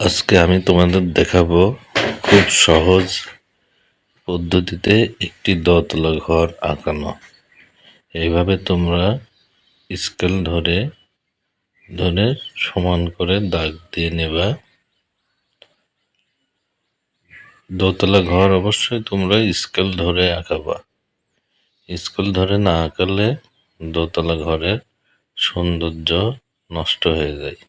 আজকে আমি তোমাদের দেখাবো খুব সহজ পদ্ধতিতে একটি দোতলা ঘর আঁকানো। এইভাবে তোমরা স্কেল ধরে ধরে সমান করে দাগ দিয়ে নেবা। দোতলা ঘর অবশ্যই তোমরা স্কেল ধরে আঁকাবা। স্কেল ধরে না আঁকালে দোতলা ঘরের সৌন্দর্য নষ্ট হয়ে যায়।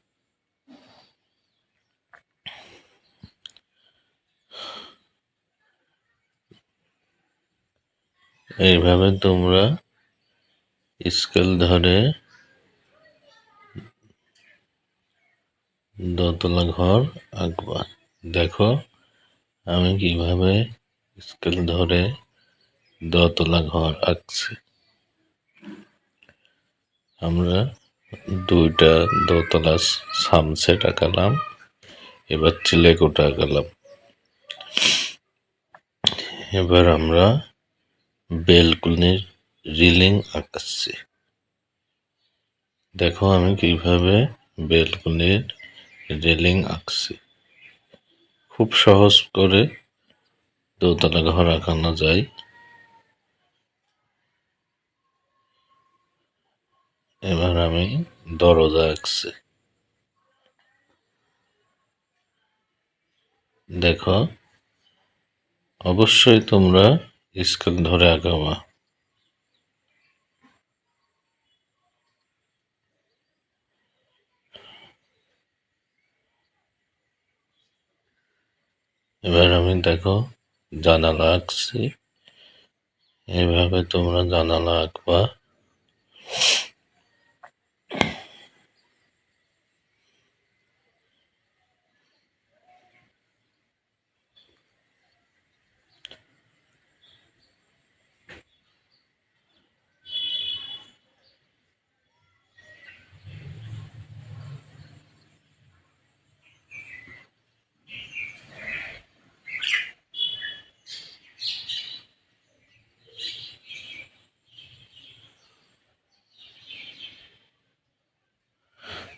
এইভাবে তোমরা স্কেল ধরে দোতলা ঘর আঁকবা। দেখো আমি কিভাবে স্কেল ধরে দোতলা ঘর আঁকছি। আমরা দুইটা দোতলা সামসেট আঁকালাম, এবার চিলেকোঠা আঁকালাম। এবার আমরা বেলকনির রিলিং আঁকাচ্ছি। দেখো আমি কিভাবে বেলকনির রেলিং আঁকছি। খুব সহজ করে দোতলা ঘর আঁকানো যায়। এবার আমি দরজা আঁকছি। দেখো অবশ্যই তোমরা স্কেল ধরে আঁকাবা। এবার আমি দেখো জানালা আঁকছি। এইভাবে তোমরা জানালা আঁকবা।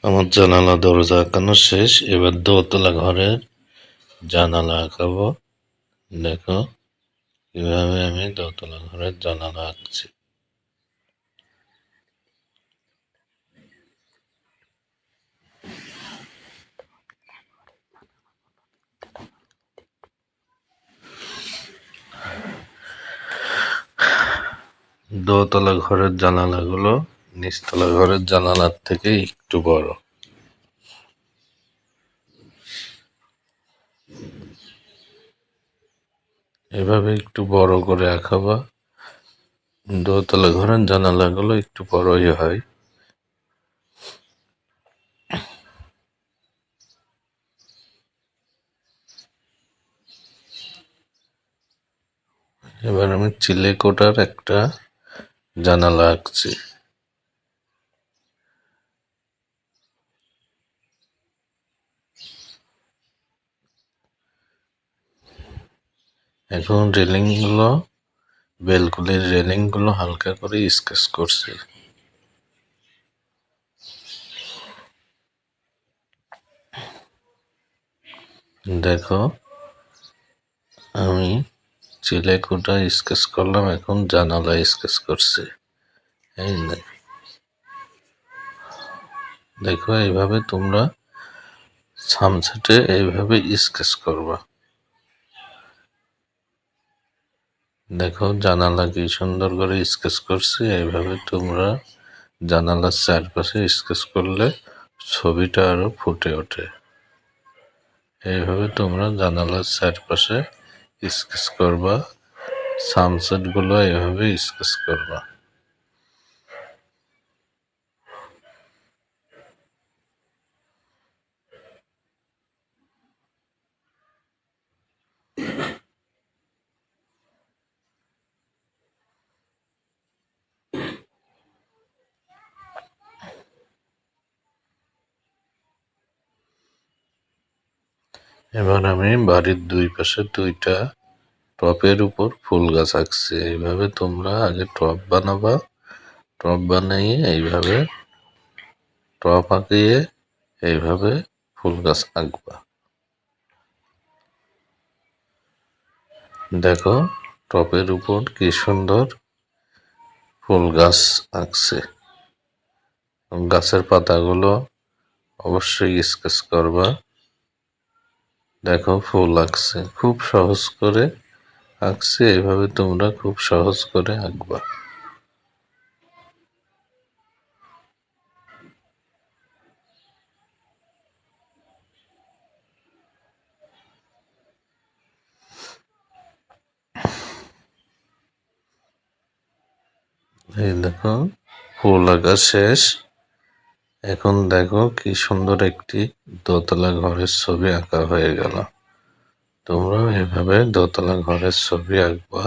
আমার জানালা দরজা আঁকানো শেষ। এবার দোতলা ঘরের জানালা আঁকাবো। দেখো কিভাবে আমি দোতলা ঘরের জানালা আঁকছি। দোতলা ঘরের জানালাগুলো নিচতলা ঘরের জানালার থেকে একটু বড়। এভাবে একটু বড় করে আঁকাবা। দোতলা ঘরের জানালাগুলো একটু বড়ই হয়। এবার আমি চিলেকোঠার একটা জানালা আঁকছি। এখন রেলিংগুলো বেলকনির রেলিংগুলো হালকা করে স্কেচ করছি। দেখো আমি চিলেকোঠা স্কেচ করলাম, এখন জানালা স্কেচ করছি। এই দেখো এইভাবে তোমরা সামসেটে এইভাবে স্কেচ করবা। দেখো জানালা কি সুন্দর করে স্কেচ করছি। এইভাবে তোমরা জানালার চারপাশে স্কেচ করলে ছবিটা আরো ফুটে ওঠে। এইভাবে তোমরা জানালার চারপাশে স্কেচ করবা। সানসেট গুলো এইভাবে স্কেচ করবা। এবার আমি বাড়ির দুই পাশে দুইটা টপের উপর ফুল গাছ আঁকছি। এইভাবে তোমরা আগে টপ বানাবা। টপ বানিয়ে এইভাবে টপ আঁকিয়ে এইভাবে ফুল গাছ আঁকবা। দেখো টপের উপর কি সুন্দর ফুল গাছ আঁকছে। গাছের পাতাগুলো অবশ্যই স্কেচ করবা। দেখো ফুল আঁকছে, খুব সহজ করে আঁকছে, এইভাবে তোমরা খুব সহজ করে আঁকবা। এই দেখো ফুল আঁকা শেষ। এখন দেখো কি সুন্দর একটি দোতলা ঘরের ছবি আঁকা হয়ে গেল। তোমরাও এভাবে দোতলা ঘরের ছবি আঁকবা।